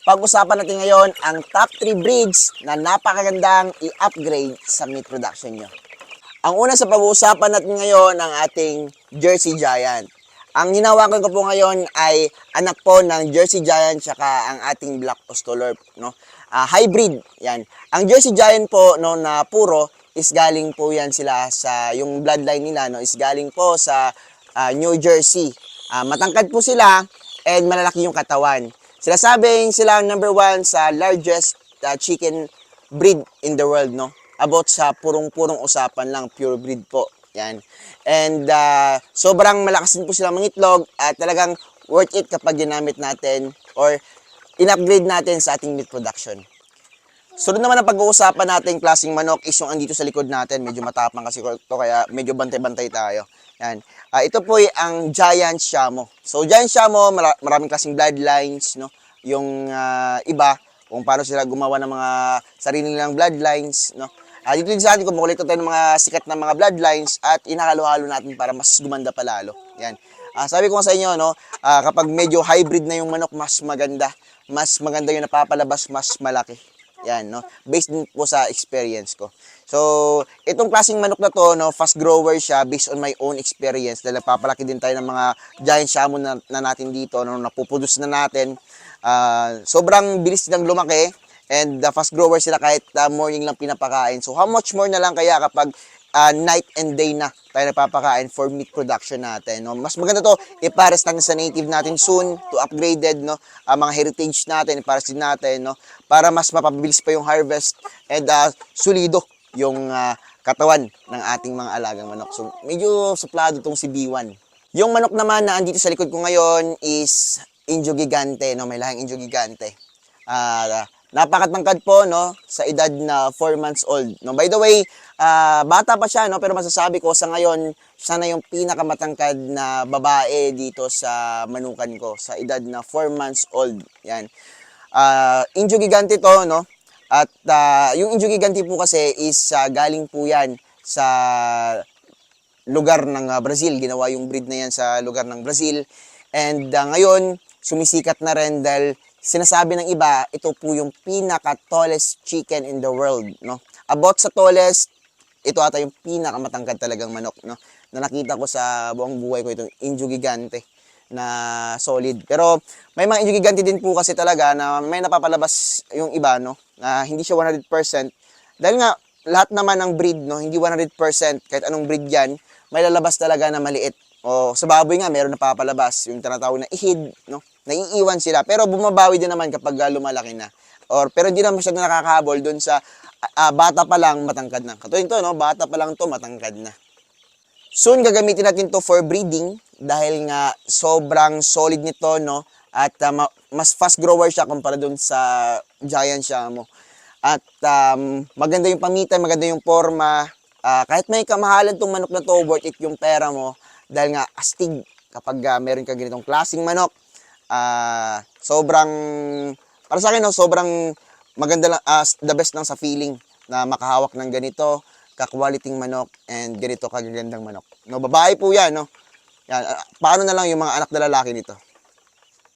Pag-usapan natin ngayon ang top 3 breeds na napakagandang i-upgrade sa meat production nyo. Ang una sa pag-uusapan natin ngayon ang ating Jersey Giant. Ang hinawakan ko po ngayon ay anak po ng Jersey Giant tsaka ang ating Black Australorp, no? Hybrid, yan. Ang Jersey Giant po no, na puro is galing po yan sila sa, yung bloodline nila no, is galing po sa New Jersey. Matangkad po sila and malalaki yung katawan. Sila sabing sila ang number 1 sa largest chicken breed in the world, no? About sa purong-purong usapan lang, pure breed po. Yan. And sobrang malakas din po sila mangitlog at talagang worth it kapag ginamit natin or in-upgrade natin sa ating meat production. Sunod naman ang pag-uusapan natin klaseng manok is yung andito sa likod natin. Medyo matapang kasi ito kaya medyo bantay-bantay tayo. Yan. Ito po ay ang Giant Shamo. So Giant Shamo, maraming klaseng bloodlines, no? Yung iba kung paano sila gumawa ng mga sarili nilang bloodlines, no? Dito sa atin, kumukulit tayo ng mga sikat na mga bloodlines at inakalo-halo natin para mas gumanda pa lalo. Yan. Sabi ko sa inyo, no, kapag medyo hybrid na yung manok, mas maganda. Mas maganda yung napapalabas, mas malaki. Yan, no. Based din po sa experience ko. So, itong klaseng manok na to, no, fast grower siya based on my own experience. Dahil napapalaki din tayo ng mga Giant Shamo na natin dito, no, napuproduce na natin. Sobrang bilis nilang lumaki. And fast grower sila kahit morning lang pinapakain. So how much more na lang kaya kapag night and day na tayo napapakain for meat production natin, no? Mas maganda to ipares natin sa native natin soon to upgraded, no? Mga heritage natin ipares din natin, no? Para mas mapabilis pa yung harvest and solido yung katawan ng ating mga alagang manok. So medyo suplado tong si B1. Yung manok naman na andito sa likod ko ngayon is Indio Gigante, no? May lahing Indio Gigante. Napakatangkad po, no, sa edad na 4 months old. No, by the way, bata pa siya, no, pero masasabi ko sa ngayon, siya na yung pinakamatangkad na babae dito sa manukan ko sa edad na 4 months old. Yan. Indio Gigante to, no. At yung Indio Gigante po kasi is galing po yan sa lugar ng Brazil. Ginawa yung breed na yan sa lugar ng Brazil. And ngayon, sumisikat na rin dahil sinasabi ng iba, ito po yung pinaka-tallest chicken in the world, no? About sa tallest, ito ata yung pinakamatangkad talagang manok, no? Na nakita ko sa buong buhay ko, itong Indio Gigante na solid. Pero may mga Indio Gigante din po kasi talaga na may napapalabas yung iba, no? Na hindi siya 100%. Dahil nga, lahat naman ng breed, no? Hindi 100%, kahit anong breed yan, may lalabas talaga na maliit. O sa baboy nga, meron napapalabas, yung tinatawag na ihid, no? Naiiwan sila, pero bumabawi din naman kapag lumalaki na. Pero hindi na masyadong nakakahabol doon sa bata pa lang, matangkad na. Katulad ito, no? Bata pa lang to matangkad na. Soon, gagamitin natin to for breeding dahil nga sobrang solid nito, no? At mas fast grower siya kumpara doon sa Giant Shamo. At maganda yung pamitan, maganda yung forma. Kahit may kamahalan tong manok na to, worth it yung pera mo. Dahil nga astig kapag meron ka ganitong klaseng manok. Sobrang, para sa akin, no, sobrang maganda lang, the best lang sa feeling na makahawak ng ganito, ka-quality manok, and ganito kagagandang manok. No, babae po yan, no? Yan, paano na lang yung mga anak na lalaki nito?